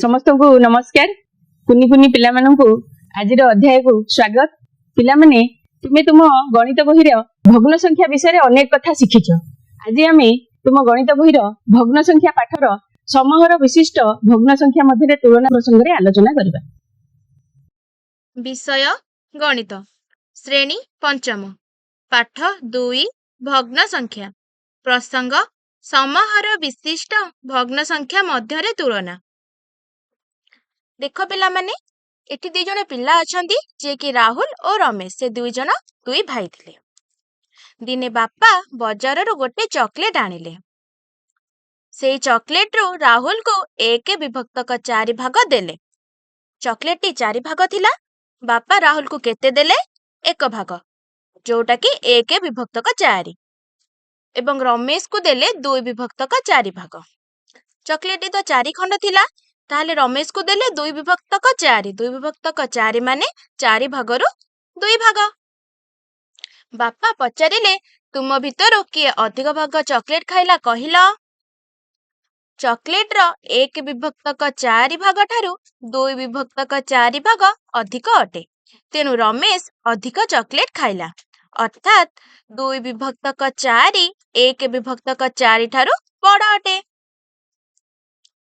समस्त को नमस्कार। कुनी कुनी पिला माननकु आजिर अध्याय को स्वागत। पिला माने तुमे तुम गणित बहिर भग्न संख्या विषय अनेक कथा शिखिछ। आज आमे तुम गणित बहिर भग्न संख्या पाठर समूहर विशिष्ट भग्न संख्या मध्य तुलना प्रसंग रे आलोचना करबा। विषय गणित श्रेणी पंचम पाठ 2 भग्न संख्या प्रसंग समूहर विशिष्ट भग्न संख्या मध्य तुलना। देख पिला माने एठी दुई जण पिला अछंती जे कि राहुल और रमेश। से दुई जण दुई भाई थिले। दिने बापा बाजार रो गोटे चॉकलेट आनिले। से चॉकलेट रो राहुल को 1 विभक्त 4 भाग देले। चॉकलेट टी 4 भाग थिला। बापा राहुल को केते देले 1 भाग जोटा कि 1 विभक्त 4 एवं रमेश को देले 2 विभक्त 4 भाग। चॉकलेट तो 4 खंड थिला ताहले रमेश को देले 2 विभक्त 4 2 विभक्त 4 माने 4 भागरु 2 भाग। बापा पचारिले तुम भितर किए अधिक भाग चॉकलेट खाइला कहिला। चॉकलेट रो 1 विभक्त 4 भाग ठारू 2 विभक्त 4 भाग अधिक अटे। तेनु रमेश अधिक चॉकलेट खाइला अर्थात 2 विभक्त 4 1 विभक्त 4 ठारू बड़ अटे।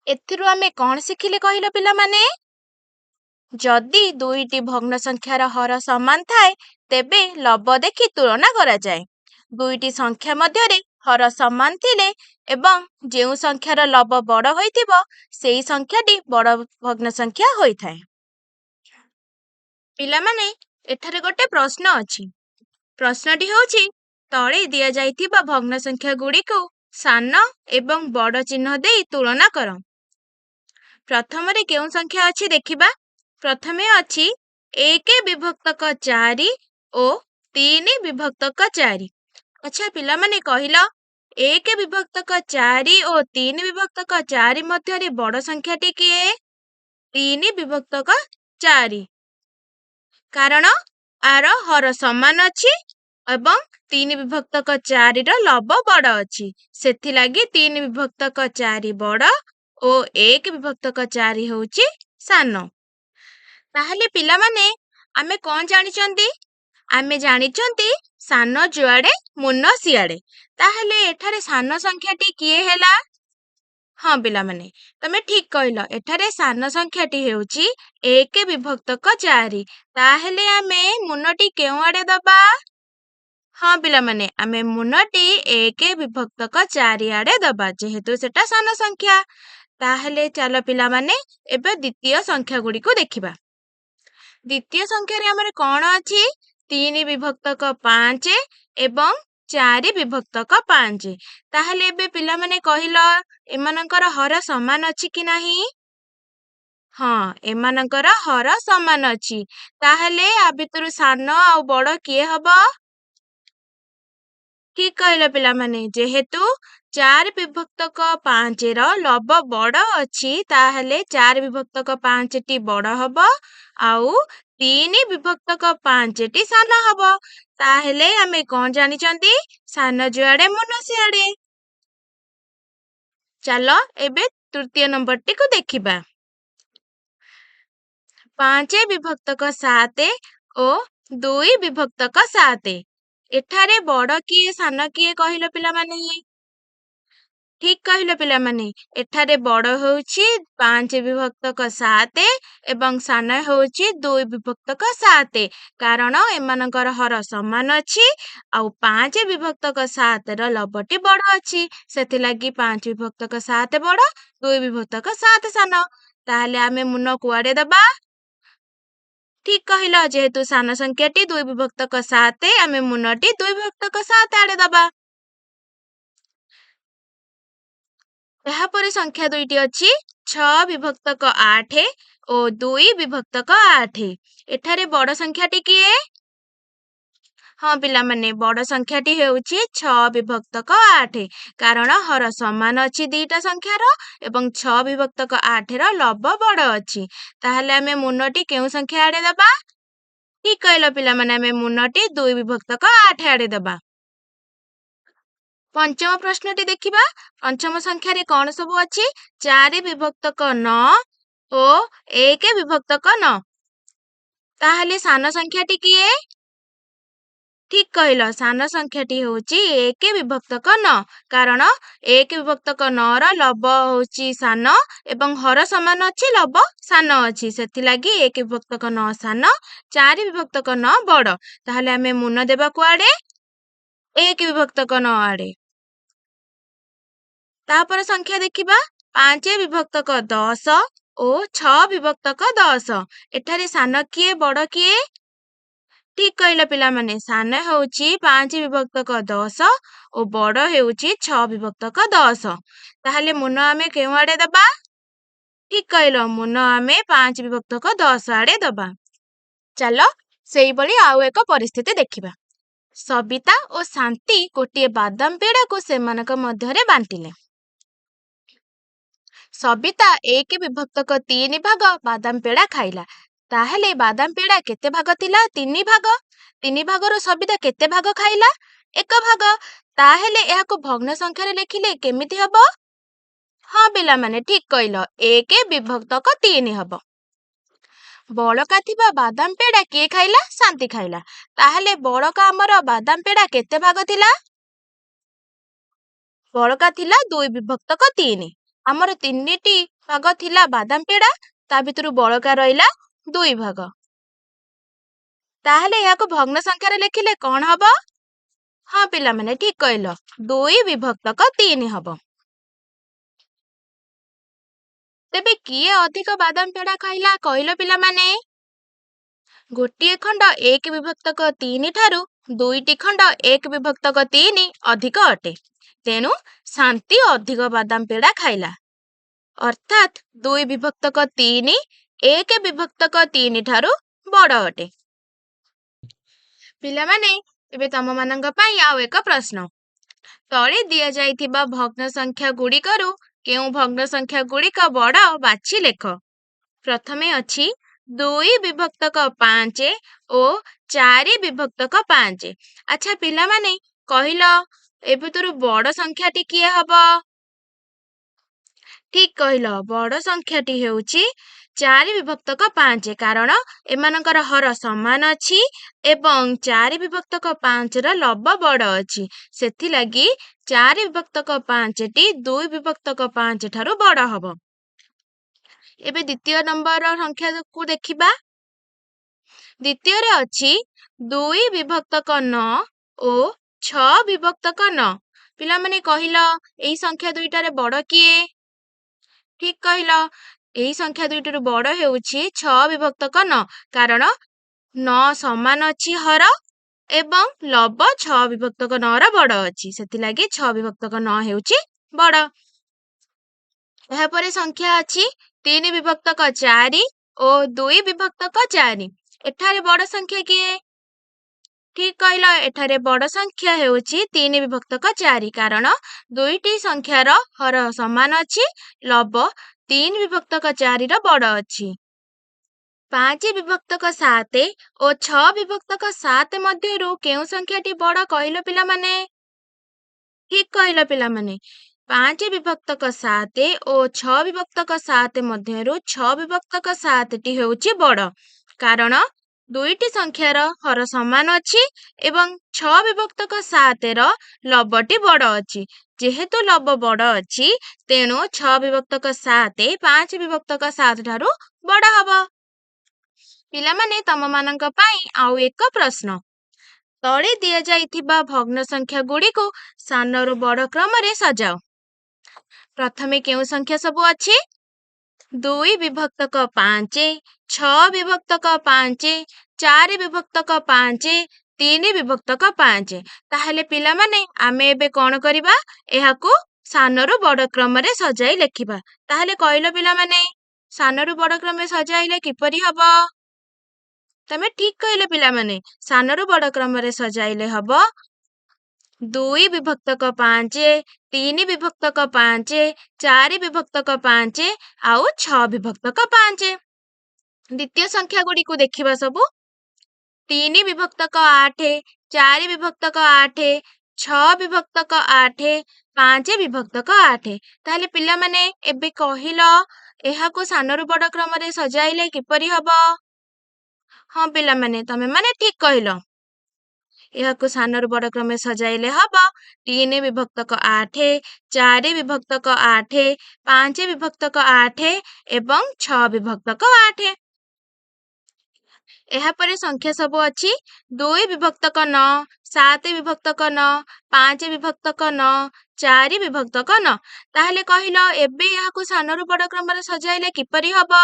एथिरु आमे कौन शिखिले कहिला पिला माने जदि दुईटी भग्न संख्यार हर समान थाए तेबे लब देखि तुलना करा जाए। दुईटी संख्या मध्यरे हर समान थिले एवं जेउ संख्यार लब बड़ होइथिबो सेही संख्याटी बड़ भग्न संख्या होइथाए। पिला माने एठारे गोटे प्रश्न अछि। प्रश्नटी होछि तळे दिया जाइथिबा भग्न संख्या गुडी को सान एवं बड़ चिन्ह देई तुलना कर। प्रथम रे केउ संख्या अछि देखिबा। प्रथमे अछि 1 विभक्त 4 और 3 विभक्त 4। अच्छा पिला माने कहिला 1 विभक्त 4 और 3 विभक्त 4 मध्य रे बड़ संख्याटी किए 3 विभक्त 4 कारण आर हर समान अछि एवं 3 विभक्त 4 रो लब बड़ अछि सेथि लागि 3 विभक्त 4 बड़ और 1 विभक्त 4 होउची सान। ताहले पिला माने आमे कोन जानिचंती आमे जानिचंती सान जुआडे मुन्न सियाडे। ताहले एठारे सान संख्याटी किए हेला। हाँ पिला माने तमे ठीक कहिलो एठारे सान संख्याटी हेउची 1 विभक्त 4। ताहले आमे मुन्नटी केउ आडे दबा। हाँ पिला माने आमे मुन्नटी 1 विभक्त 4 आडे दबा जेहेतु सेटा सान संख्या। ताहले चलो पिला माने एबे द्वितीय संख्या गुडी को देखिबा। द्वितीय संख्या रे हमरे कोन अछि 3 विभक्त 5 एवं 4 विभक्त 5। ताहले एबे पिला माने कहिलो एमानकर हर समान अछि कि नाही। हाँ एमानकर हर समान अछि। ताहले आ भितरु सान आ बड़ किए हबो। ठीक कहिलो पिला माने जेहेतु 4 विभक्त 5 रो लब बड़ अछि ताहले 4 विभक्त 5 टी बड़ हबो आउ 3 विभक्त 5 टी सान हबो। ताहले आमे कोन जानिचंती सान जुआडे मुन्न सियाडे। चलो एबे तृतीय नंबर टी को देखिबा। 5 विभक्त 7 और 2 विभक्त 7। एठारे बड़ किए सान किए कहिलो पिला माने। ठीक कहिलो पिला माने एठारे बड़ होउची 5 विभक्त 7 एवं सान होउची 2 विभक्त 7 कारण एमानकर हर समान अछि आउ 5 विभक्त 7 रो लबटी बड़ अछि सेथि लागि 5 विभक्त 7 बड़ 2 विभक्त 7 सान। ताहले आमे मुन्न कुआडे दबा। ठीक कहिलो जेहेतु सान संख्याटी 2 विभक्त 7 आमे मुन्नटी 2 विभक्त 7 आडे दबा। यहाँ पर संख्या दुईटी अछि 6 विभक्त 8 और 2 विभक्त 8। एठारे बड़ संख्याटी किए। हाँ पिला माने बड़ संख्याटी हेउची 6 विभक्त 8 कारण हर समान अछि दीटा संख्यार एवं 6 विभक्त 8 रो लब बड़ अछि। ताहले आमे मुन्नटी केउ संख्या आडे दबा। ठीक कहिलो पिला माने आमे मुन्नटी 2 विभक्त 8 आडे दबा। पंचम प्रश्नटी देखिबा। पंचम संख्या रे कोन सब अछि 4 विभक्त 9 ଓ 1 ବିଭକ୍ତକ 9। ତାହେଲେ ସାନ ସଂଖ୍ୟାଟି କିଏ? ଠିକ୍ କହିଲ, ସାନ ସଂଖ୍ୟାଟି ହେଉଛି 1 ବିଭକ୍ତକ 9। କାରଣ 1 ବିଭକ୍ତକ 9ର ଲବ ହେଉଛି ସାନ ଏବଂ ହର ସମାନ ଅଛି, ଲବ ସାନ ଅଛି। ସେଥିଲାଗି 1 ବିଭକ୍ତକ 9 ସାନ, 4 ବିଭକ୍ତକ 9 ବଡ଼। ତାହେଲେ ଆମେ ମୁନ ଦେବା କୁଆଡ଼େ? 1 ବିଭକ୍ତକ 9 ଆଡ଼େ। ତାପରେ ସଂଖ୍ୟା ଦେଖିବା 5 ବିଭକ୍ତକ 10 ଓ 6 ବିଭକ୍ତକ 10। ଏଠାରେ ସାନ କିଏ ବଡ଼ କିଏ? ଠିକ୍ କହିଲ ପିଲାମାନେ, ସାନ ହେଉଛି 5 ବିଭକ୍ତକ 10 ଓ ବଡ଼ ହେଉଛି 6 ବିଭକ୍ତକ 10। ତାହେଲେ ମୁନ ଆମେ କେଉଁ ଆଡ଼େ ଦବା? ଠିକ୍ କହିଲ, ମୁନ ଆମେ 5 ବିଭକ୍ତକ 10 ଆଡ଼େ ଦବା। ଚାଲ ସେଇଭଳି ଆଉ ଏକ ପରିସ୍ଥିତି ଦେଖିବା। ସବିତା ଓ ଶାନ୍ତି ଗୋଟିଏ ବାଦାମ ପେଡ଼ାକୁ ସେମାନଙ୍କ ମଧ୍ୟରେ ବାଣ୍ଟିଲେ। ସବିତା 1 ବିଭକ୍ତକ 3 ଭାଗ ବାଦାମ ପେଡ଼ା ଖାଇଲା। ତାହେଲେ ବାଦାମ ପେଡ଼ା କେତେ ଭାଗ ଥିଲା? 3 ଭାଗ। 3 ଭାଗରୁ ସବିତା କେତେ ଭାଗ ଖାଇଲା? 1 ଭାଗ। ତାହେଲେ ଏହାକୁ ଭଗ୍ନ ସଂଖ୍ୟାରେ ଲେଖିଲେ କେମିତି ହବ? ହଁ ପିଲାମାନେ, ଠିକ୍ କହିଲ, 1 ବିଭକ୍ତକ 3 ହବ। ବଳକା ଥିବା ବାଦାମ ପେଡ଼ା କିଏ ଖାଇଲା? ଶାନ୍ତି ଖାଇଲା। ତାହେଲେ ବଳକା ଆମର ବାଦାମ ପେଡ଼ା କେତେ ଭାଗ ଥିଲା? ବଳକା ଥିଲା 2 ବିଭକ୍ତକ 3। ଆମର 3ଟି ଭାଗ ଥିଲା ବାଦାମ ପେଡ଼ା, ତା ଭିତରୁ ବଳକା ରହିଲା 2 ଭାଗ। ତାହେଲେ ଏହାକୁ ଭଗ୍ନ ସଂଖ୍ୟାରେ ଲେଖିଲେ କଣ ହବ? ହଁ ପିଲାମାନେ, ଠିକ୍ କହିଲ, 2 ବିଭକ୍ତକ 3 ହବ। ତେବେ କିଏ ଅଧିକ ବାଦାମ ପେଡ଼ା ଖାଇଲା କହିଲ ପିଲାମାନେ? ଗୋଟିଏ ଖଣ୍ଡ 1 ବିଭକ୍ତକ 3 ଠାରୁ 2ଟି ଖଣ୍ଡ 1 ବିଭକ୍ତକ 3 ଅଧିକ ଅଟେ। ତେଣୁ ଶାନ୍ତି ଅଧିକ ବାଦାମ ପେଡ଼ା ଖାଇଲା। ଅର୍ଥାତ୍ 2 ବିଭକ୍ତକ 3 1 ବିଭକ୍ତକ 3 ଠାରୁ ବଡ଼ ଅଟେ। ପିଲାମାନେ, ଏବେ ତମମାନଙ୍କ ପାଇଁ ଆଉ ଏକ ପ୍ରଶ୍ନ। ତଳେ ଦିଆଯାଇଥିବା ଭଗ୍ନ ସଂଖ୍ୟା ଗୁଡ଼ିକରୁ କେଉଁ ଭଗ୍ନ ସଂଖ୍ୟା ଗୁଡ଼ିକ ବଡ଼ ବାଛି ଲେଖ। ପ୍ରଥମେ ଅଛି 2 ବିଭକ୍ତକ 5 ଓ 4 ବିଭକ୍ତକ 5। ଆଚ୍ଛା ପିଲାମାନେ, କହିଲ ଏ ଭିତରୁ ବଡ଼ ସଂଖ୍ୟାଟି କିଏ ହବ? ଠିକ୍ କହିଲ, ବଡ଼ ସଂଖ୍ୟାଟି ହେଉଛି 4 ବିଭକ୍ତକ 5। କାରଣ ଏମାନଙ୍କର ହର ସମାନ ଅଛି ଏବଂ 4 ବିଭକ୍ତକ 5ର ଲବ ବଡ଼ ଅଛି। ସେଥିଲାଗି 4 ବିଭକ୍ତକ 5ଟି 2 ବିଭକ୍ତକ 5 ଠାରୁ ବଡ଼ ହବ। ଏବେ ଦ୍ୱିତୀୟ ନମ୍ବର ସଂଖ୍ୟାକୁ ଦେଖିବା। ଦ୍ୱିତୀୟରେ ଅଛି 2 ବିଭକ୍ତକ 9 ଓ 6 ବିଭକ୍ତକ 9। ପିଲାମାନେ କହିଲ, ଏଇ ସଂଖ୍ୟା ଦୁଇଟାରେ ବଡ଼ କିଏ? ଠିକ୍ କହିଲ, ଏହି ସଂଖ୍ୟା ଦୁଇଟିରୁ ବଡ଼ ହେଉଛି 6 ବିଭକ୍ତକ 9। କାରଣ 9 ସମାନ ଅଛି ହର ଏବଂ ଲବ 6 ବିଭକ୍ତକ 9ର ବଡ଼ ଅଛି। ସେଥିଲାଗି 6 ବିଭକ୍ତକ 9 ହେଉଛି ବଡ଼। ଏହାପରେ ସଂଖ୍ୟା ଅଛି 3 ବିଭକ୍ତକ 4 ଓ 2 ବିଭକ୍ତକ 4। ଏଠାରେ ବଡ଼ ସଂଖ୍ୟା କିଏ? ଠିକ୍ କହିଲ, ଏଠାରେ ବଡ଼ ସଂଖ୍ୟା ହେଉଛି 3 ବିଭକ୍ତକ 4। କାରଣ ଦୁଇଟି ସଂଖ୍ୟାର ହର ସମାନ ଅଛି, ଲବ 3 ବିଭକ୍ତକ 4ର ବଡ଼ ଅଛି। 5 ବିଭକ୍ତକ 7 ଓ 6 ବିଭକ୍ତକ 7 ମଧ୍ୟରୁ କେଉଁ ସଂଖ୍ୟାଟି ବଡ଼ କହିଲ ପିଲାମାନେ? ଠିକ୍ କହିଲ ପିଲାମାନେ, 5 ବିଭକ୍ତକ 7 ଓ 6 ବିଭକ୍ତକ 7 ମଧ୍ୟରୁ 6 ବିଭକ୍ତକ 7ଟି ହେଉଛି ବଡ଼। କାରଣ ଦୁଇଟି ସଂଖ୍ୟାର ହର ସମାନ ଅଛି ଏବଂ 6 ବିଭକ୍ତକ 7ର ଲବଟି ବଡ଼ ଅଛି। ଯେହେତୁ ଲବ ବଡ଼ ଅଛି, ତେଣୁ 6 ବିଭକ୍ତକ 7 5 ବିଭକ୍ତକ 7 ଠାରୁ ବଡ଼ ହବ। ପିଲାମାନେ, ତମମାନଙ୍କ ପାଇଁ ଆଉ ଏକ ପ୍ରଶ୍ନ। ତଳେ ଦିଆଯାଇଥିବା ଭଗ୍ନ ସଂଖ୍ୟା ଗୁଡ଼ିକୁ ସାନରୁ ବଡ଼ କ୍ରମରେ ସଜାଅ। ପ୍ରଥମେ କେଉଁ ସଂଖ୍ୟା ସବୁ ଅଛି? 2 ବିଭକ୍ତକ 5, 6 ବିଭକ୍ତକ 5, 4 ବିଭକ୍ତକ 5, 3 ବିଭକ୍ତକ 5। ତାହେଲେ ପିଲାମାନେ, ଆମେ ଏବେ କଣ କରିବା? ଏହାକୁ ସାନରୁ ବଡ଼ କ୍ରମରେ ସଜାଇ ଲେଖିବା। ତାହେଲେ କହିଲ ପିଲାମାନେ, ସାନରୁ ବଡ଼ କ୍ରମରେ ସଜାଇଲେ କିପରି ହବ? ତମେ ଠିକ୍ କହିଲେ ପିଲାମାନେ, ସାନରୁ ବଡ଼ କ୍ରମରେ ସଜାଇଲେ ହବ 2 ବିଭକ୍ତକ 5, 3 ବିଭକ୍ତକ 5, 4 ବିଭକ୍ତକ 5 ଆଉ 6 ବିଭକ୍ତକ 5। ଦ୍ୱିତୀୟ ସଂଖ୍ୟା ଗୁଡ଼ିକୁ ଦେଖିବା ସବୁ। 3 ବିଭକ୍ତକ 8, 4 ବିଭକ୍ତକ 8, 6 ବିଭକ୍ତକ 8, 5 ବିଭକ୍ତକ 8। ତାହେଲେ ପିଲାମାନେ, ଏବେ କହିଲ ଏହାକୁ ସାନରୁ ବଡ଼ କ୍ରମରେ ସଜାଇଲେ କିପରି ହବ? ହଁ ପିଲାମାନେ, ତମେମାନେ ଠିକ୍ କହିଲ। ଏହାକୁ ସାନରୁ ବଡ଼ କ୍ରମରେ ସଜାଇଲେ ହବ 3 ବିଭକ୍ତକ 8, 4 ବିଭକ୍ତକ 8, 5 ବିଭକ୍ତକ 8 ଏବଂ 6 ବିଭକ୍ତକ 8। ଏହାପରେ ସଂଖ୍ୟା ସବୁ ଅଛି 2 ବିଭକ୍ତକ 9, 7 ବିଭକ୍ତକ 9, 5 ବିଭକ୍ତକ 9, 4 ବିଭକ୍ତକ 9। ତାହେଲେ କହିଲ ଏବେ ଏହାକୁ ସାନରୁ ବଡ଼ କ୍ରମରେ ସଜାଇଲେ କିପରି ହବ?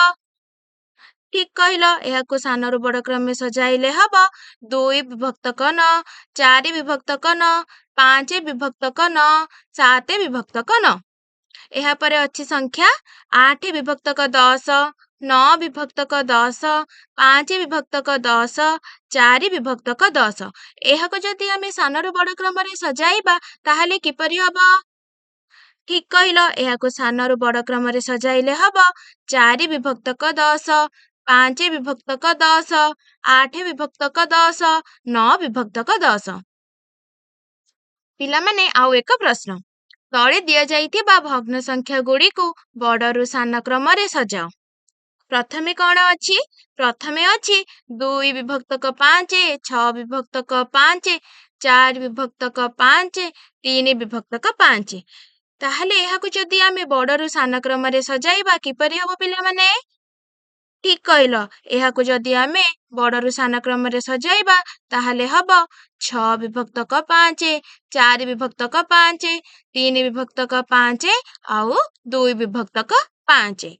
ଠିକ୍ କହିଲ, ଏହାକୁ ସାନରୁ ବଡ଼ କ୍ରମରେ ସଜାଇଲେ ହବ 2 ବିଭକ୍ତକ 9, 4 ବିଭକ୍ତକ 9, 5 ବିଭକ୍ତକ 9, 7 ବିଭକ୍ତକ 9। ଏହାପରେ ଅଛି ସଂଖ୍ୟା 8 ବିଭକ୍ତକ 10, 9 ବିଭକ୍ତକ 10, 5 ବିଭକ୍ତକ 10, 4 ବିଭକ୍ତକ 10। ଏହାକୁ ଯଦି ଆମେ ସାନରୁ ବଡ଼ କ୍ରମରେ ସଜାଇବା ତାହେଲେ କିପରି ହବ? ଠିକ୍ କହିଲ, ଏହାକୁ ସାନରୁ ବଡ଼ କ୍ରମରେ ସଜାଇଲେ ହବ 4 ବିଭକ୍ତକ 10, 5 ବିଭକ୍ତକ 10, 8 ବିଭକ୍ତକ 10, 9 ବିଭକ୍ତକ 10। ପିଲାମାନେ, ଆଉ ଏକ ପ୍ରଶ୍ନ। ତଳେ ଦିଆଯାଇଥିବା ଭଗ୍ନ ସଂଖ୍ୟା ଗୁଡ଼ିକୁ ବଡ଼ରୁ ସାନ କ୍ରମରେ ସଜାଅ। ପ୍ରଥମେ କ'ଣ ଅଛି? ପ୍ରଥମେ ଅଛି 2 ବିଭକ୍ତକ 5, 6 ବିଭକ୍ତକ 5, 4 ବିଭକ୍ତକ 5, 3 ବିଭକ୍ତକ 5। ତାହେଲେ ଏହାକୁ ଯଦି ଆମେ ବଡ଼ରୁ ସାନ କ୍ରମରେ ସଜାଇବା କିପରି ହବ ପିଲାମାନେ? ଠିକ୍ କହିଲ, ଏହାକୁ ଯଦି ଆମେ ବଡ଼ରୁ ସାନ କ୍ରମରେ ସଜାଇବା ତାହେଲେ ହବ 6 ବିଭକ୍ତକ 5, 4 ବିଭକ୍ତକ 5, 3 ବିଭକ୍ତକ 5 ଆଉ 2 ବିଭକ୍ତକ 5।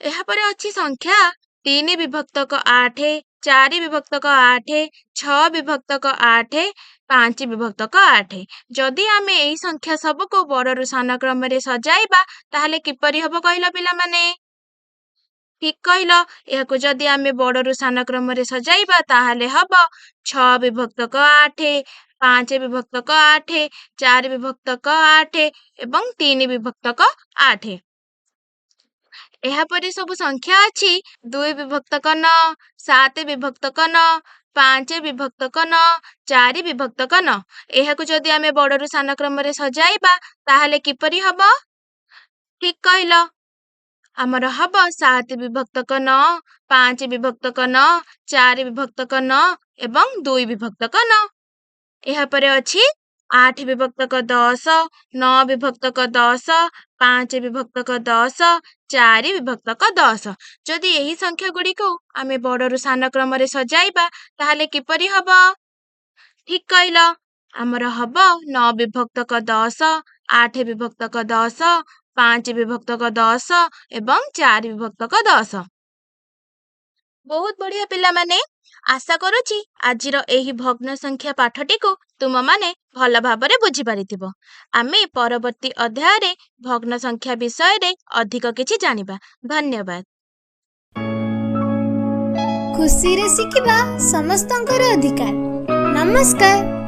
ଏହାପରେ ଅଛି ସଂଖ୍ୟା 3 ବିଭକ୍ତକ 8, 4 ବିଭକ୍ତକ 8, 6 ବିଭକ୍ତକ 8, 5 ବିଭକ୍ତକ 8। ଯଦି ଆମେ ଏହି ସଂଖ୍ୟା ସବୁକୁ ବଡ଼ରୁ ସାନ କ୍ରମରେ ସଜାଇବା ତାହେଲେ କିପରି ହବ କହିଲ ପିଲାମାନେ? ଠିକ୍ କହିଲ, ଏହାକୁ ଯଦି ଆମେ ବଡ଼ରୁ ସାନ କ୍ରମରେ ସଜାଇବା ତାହେଲେ ହବ 6 ବିଭକ୍ତକ 8, 5 ବିଭକ୍ତକ 8, 4 ବିଭକ୍ତକ 8 ଏବଂ 3 ବିଭକ୍ତକ 8। ଏହାପରେ ସବୁ ସଂଖ୍ୟା ଅଛି 2 ବିଭକ୍ତକ 9, 7 ବିଭକ୍ତକ 9, 5 ବିଭକ୍ତକ 9, 4 ବିଭକ୍ତକ 9। ଏହାକୁ ଯଦି ଆମେ ବଡ଼ରୁ ସାନ କ୍ରମରେ ସଜାଇବା ତାହେଲେ କିପରି ହବ? ଠିକ୍ କହିଲ, ଆମର ହବ 7 ବିଭକ୍ତକ 9, 5 ବିଭକ୍ତକ 9, 4 ବିଭକ୍ତକ 9 ଏବଂ 2 ବିଭକ୍ତକ 9। ଏହାପରେ ଅଛି 8 ବିଭକ୍ତକ 10, 9 ବିଭକ୍ତକ 10, 5 ବିଭକ୍ତକ 10, 4 ବିଭକ୍ତକ 10। ଯଦି ଏହି ସଂଖ୍ୟା ଗୁଡ଼ିକୁ ଆମେ ବଡ଼ରୁ ସାନ କ୍ରମରେ ସଜାଇବା ତାହେଲେ କିପରି ହବ? ଠିକ୍ କହିଲ, ଆମର ହବ 9 ବିଭକ୍ତକ 10, 8 ବିଭକ୍ତକ 10, 5 ବିଭକ୍ତକ 10 ଏବଂ 4 ବିଭକ୍ତକ 10। ବହୁତ ବଢ଼ିଆ ପିଲାମାନେ, ଆଶା କରୁଛି ଆଜିର ଏହି ଭଗ୍ନ ସଂଖ୍ୟା ପାଠଟିକୁ ତୁମମାନେ ଭଲ ଭାବରେ ବୁଝିପାରିଥିବ। ଆମେ ପରବର୍ତ୍ତୀ ଅଧ୍ୟାୟରେ ଭଗ୍ନ ସଂଖ୍ୟା ବିଷୟରେ ଅଧିକ କିଛି ଜାଣିବା। ଧନ୍ୟବାଦ। ଖୁସିରେ ଶିଖିବା ସମସ୍ତଙ୍କର ଅଧିକାର। ନମସ୍କାର।